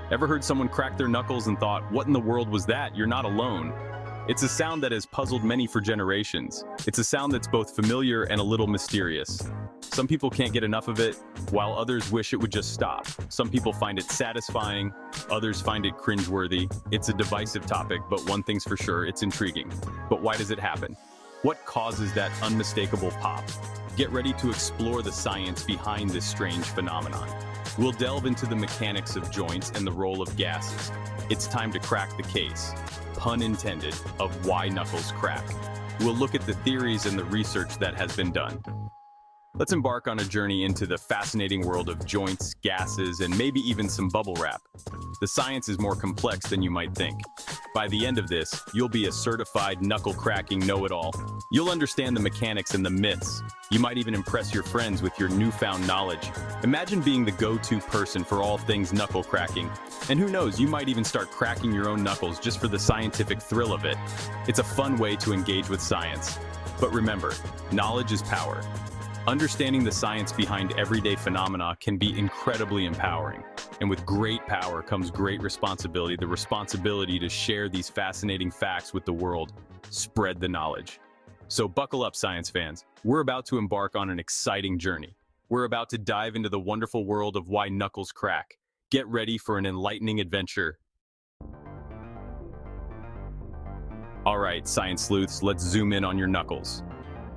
Ever heard someone crack their knuckles and thought, what in the world was that? You're not alone. It's a sound that has puzzled many for generations. It's a sound that's both familiar and a little mysterious. Some people can't get enough of it, while others wish it would just stop. Some people find it satisfying, others find it cringeworthy. It's a divisive topic, but one thing's for sure, it's intriguing. But why does it happen? What causes that unmistakable pop? Get ready to explore the science behind this strange phenomenon. We'll delve into the mechanics of joints and the role of gases. It's time to crack the case, pun intended, of why knuckles crack. We'll look at the theories and the research that has been done. Let's embark on a journey into the fascinating world of joints, gases, and maybe even some bubble wrap. The science is more complex than you might think. By the end of this, you'll be a certified knuckle-cracking know-it-all. You'll understand the mechanics and the myths. You might even impress your friends with your newfound knowledge. Imagine being the go-to person for all things knuckle cracking. And who knows, you might even start cracking your own knuckles just for the scientific thrill of it. It's a fun way to engage with science. But remember, knowledge is power. Understanding the science behind everyday phenomena can be incredibly empowering. And with great power comes great responsibility, the responsibility to share these fascinating facts with the world, spread the knowledge. So buckle up, science fans. We're about to embark on an exciting journey. We're about to dive into the wonderful world of why knuckles crack. Get ready for an enlightening adventure. All right, science sleuths, let's zoom in on your knuckles.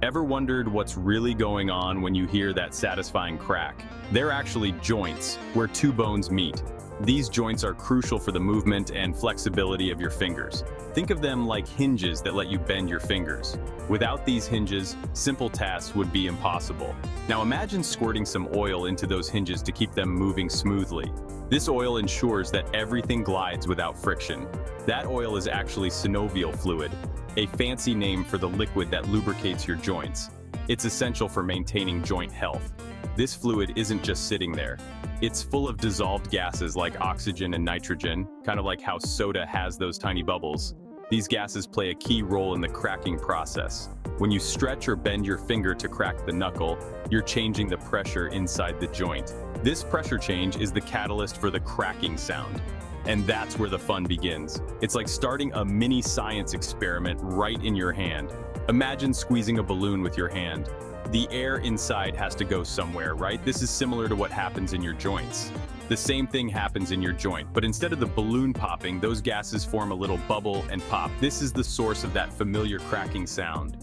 Ever wondered what's really going on when you hear that satisfying crack? They're actually joints, where two bones meet. These joints are crucial for the movement and flexibility of your fingers. Think of them like hinges that let you bend your fingers. Without these hinges, simple tasks would be impossible. Now imagine squirting some oil into those hinges to keep them moving smoothly. This oil ensures that everything glides without friction. That oil is actually synovial fluid, a fancy name for the liquid that lubricates your joints. It's essential for maintaining joint health. This fluid isn't just sitting there. It's full of dissolved gases like oxygen and nitrogen, kind of like how soda has those tiny bubbles. These gases play a key role in the cracking process. When you stretch or bend your finger to crack the knuckle, you're changing the pressure inside the joint. This pressure change is the catalyst for the cracking sound. And that's where the fun begins. It's like starting a mini science experiment right in your hand. Imagine squeezing a balloon with your hand. The air inside has to go somewhere, right? This is similar to what happens in your joints. The same thing happens in your joint, but instead of the balloon popping, those gases form a little bubble and pop. This is the source of that familiar cracking sound.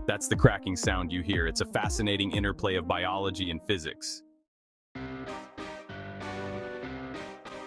That's the cracking sound you hear. It's a fascinating interplay of biology and physics.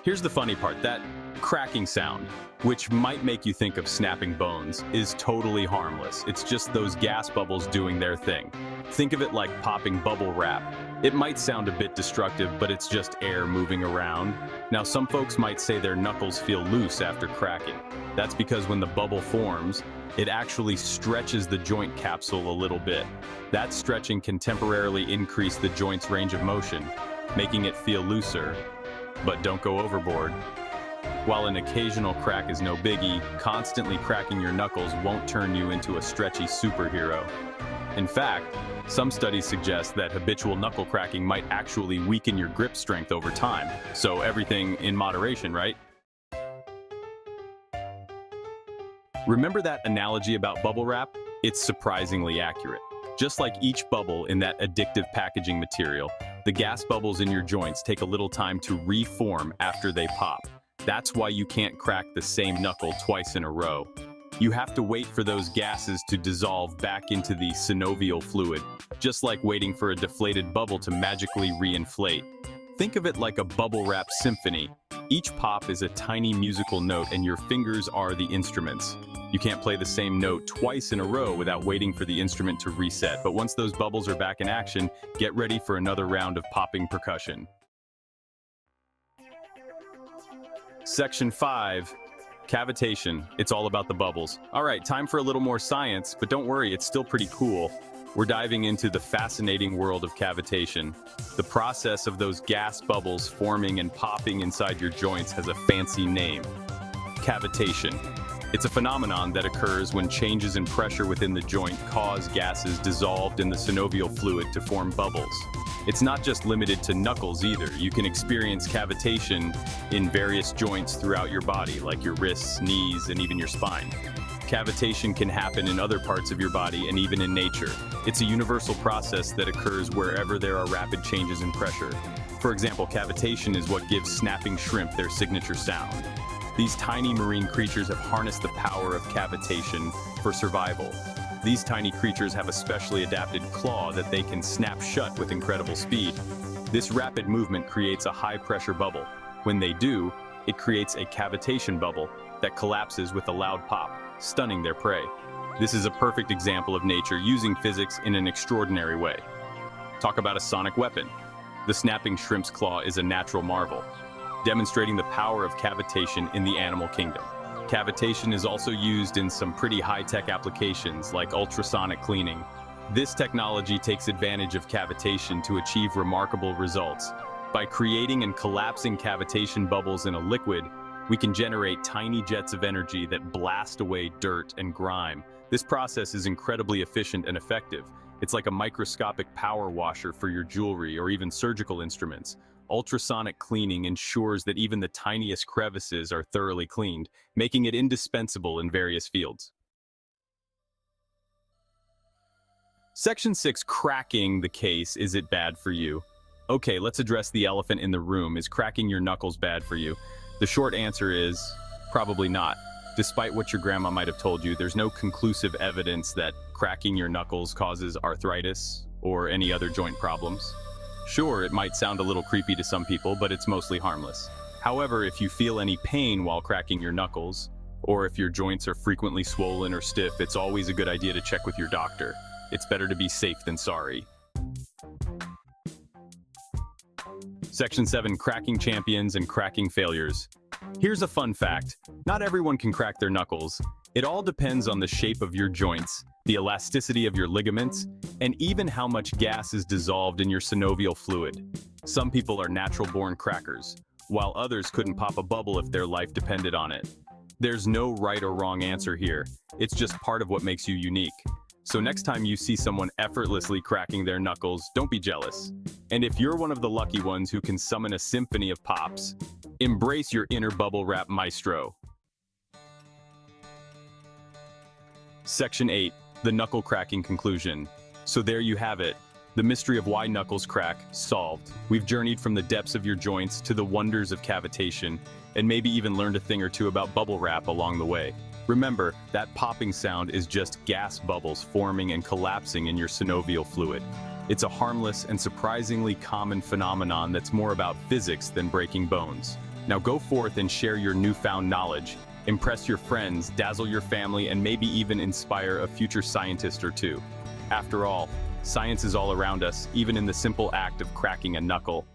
Here's the funny part, that cracking sound, which might make you think of snapping bones, is totally harmless. It's just those gas bubbles doing their thing. Think of it like popping bubble wrap. It might sound a bit destructive, but it's just air moving around. Now, some folks might say their knuckles feel loose after cracking. That's because when the bubble forms, it actually stretches the joint capsule a little bit. That stretching can temporarily increase the joint's range of motion, making it feel looser. But don't go overboard. While an occasional crack is no biggie, constantly cracking your knuckles won't turn you into a stretchy superhero. In fact, some studies suggest that habitual knuckle cracking might actually weaken your grip strength over time. So everything in moderation, right? Remember that analogy about bubble wrap? It's surprisingly accurate. Just like each bubble in that addictive packaging material, the gas bubbles in your joints take a little time to reform after they pop. That's why you can't crack the same knuckle twice in a row. You have to wait for those gases to dissolve back into the synovial fluid, just like waiting for a deflated bubble to magically reinflate. Think of it like a bubble wrap symphony. Each pop is a tiny musical note and your fingers are the instruments. You can't play the same note twice in a row without waiting for the instrument to reset. But once those bubbles are back in action, get ready for another round of popping percussion. Section 5. Cavitation. It's all about the bubbles. All right, time for a little more science, but don't worry, it's still pretty cool. We're diving into the fascinating world of cavitation. The process of those gas bubbles forming and popping inside your joints has a fancy name: cavitation. It's a phenomenon that occurs when changes in pressure within the joint cause gases dissolved in the synovial fluid to form bubbles. It's not just limited to knuckles either. You can experience cavitation in various joints throughout your body, like your wrists, knees, and even your spine. Cavitation can happen in other parts of your body and even in nature. It's a universal process that occurs wherever there are rapid changes in pressure. For example, cavitation is what gives snapping shrimp their signature sound. These tiny marine creatures have harnessed the power of cavitation for survival. These tiny creatures have a specially adapted claw that they can snap shut with incredible speed. This rapid movement creates a high-pressure bubble. When they do, it creates a cavitation bubble that collapses with a loud pop, stunning their prey. This is a perfect example of nature using physics in an extraordinary way. Talk about a sonic weapon. The snapping shrimp's claw is a natural marvel, demonstrating the power of cavitation in the animal kingdom. Cavitation is also used in some pretty high-tech applications like ultrasonic cleaning. This technology takes advantage of cavitation to achieve remarkable results. By creating and collapsing cavitation bubbles in a liquid, we can generate tiny jets of energy that blast away dirt and grime. This process is incredibly efficient and effective. It's like a microscopic power washer for your jewelry or even surgical instruments. Ultrasonic cleaning ensures that even the tiniest crevices are thoroughly cleaned, making it indispensable in various fields. Section 6, cracking the case. Is it bad for you? Okay, let's address the elephant in the room. Is cracking your knuckles bad for you? The short answer is probably not. Despite what your grandma might have told you, there's no conclusive evidence that cracking your knuckles causes arthritis or any other joint problems. Sure, it might sound a little creepy to some people, but it's mostly harmless. However, if you feel any pain while cracking your knuckles, or if your joints are frequently swollen or stiff, it's always a good idea to check with your doctor. It's better to be safe than sorry. Section 7, cracking champions and cracking failures. Here's a fun fact. Not everyone can crack their knuckles. It all depends on the shape of your joints, the elasticity of your ligaments, and even how much gas is dissolved in your synovial fluid. Some people are natural-born crackers, while others couldn't pop a bubble if their life depended on it. There's no right or wrong answer here. It's just part of what makes you unique. So next time you see someone effortlessly cracking their knuckles, don't be jealous. And if you're one of the lucky ones who can summon a symphony of pops, embrace your inner bubble wrap maestro. Section 8, the knuckle cracking conclusion. So there you have it. The mystery of why knuckles crack, solved. We've journeyed from the depths of your joints to the wonders of cavitation, and maybe even learned a thing or two about bubble wrap along the way. Remember, that popping sound is just gas bubbles forming and collapsing in your synovial fluid. It's a harmless and surprisingly common phenomenon that's more about physics than breaking bones. Now go forth and share your newfound knowledge. Impress your friends, dazzle your family, and maybe even inspire a future scientist or two. After all, science is all around us, even in the simple act of cracking a knuckle.